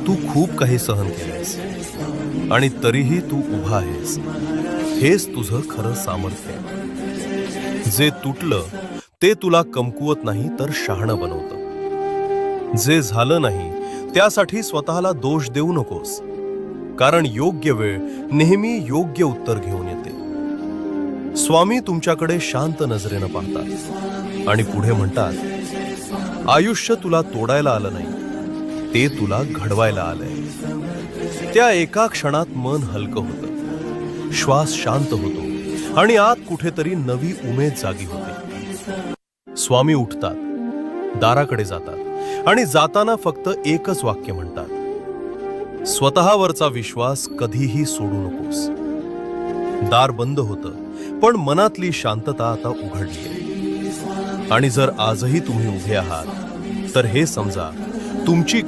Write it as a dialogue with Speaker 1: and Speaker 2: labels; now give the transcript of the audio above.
Speaker 1: तू खूप काही सहन केलेस आणि तरीही तू उभा आहेस. हेच तुझं खरं सामर्थ्य आहे. जे तुटलं ते तुला कमकुवत नाही तर शहाणं बनवतं. जे झालं नाही त्यासाठी स्वतःला दोष देऊ नकोस, कारण योग्य वेळ नेहमी योग्य उत्तर घेऊन येते. स्वामी तुमच्याकडे शांत नजरेनं पाहतात आणि पुढे म्हणतात, आयुष्य तुला तोडायला आलं नाही, ते तुला घडवायला आलंय. त्या एका क्षणात मन हलकं होतं, श्वास शांत होतो आणि आत कुठेतरी नवी उमेद जागी होते. स्वामी उठतात, दाराकडे जातात आणि जाताना फक्त एकच वाक्य म्हणतात, स्वतःवरचा विश्वास कधीही सोडू नकोस. दार बंद होतं, पण मनातली शांतता आता उघडली. आणि जर आजही तुम्ही उभे आहात तर हे समजा, तुमची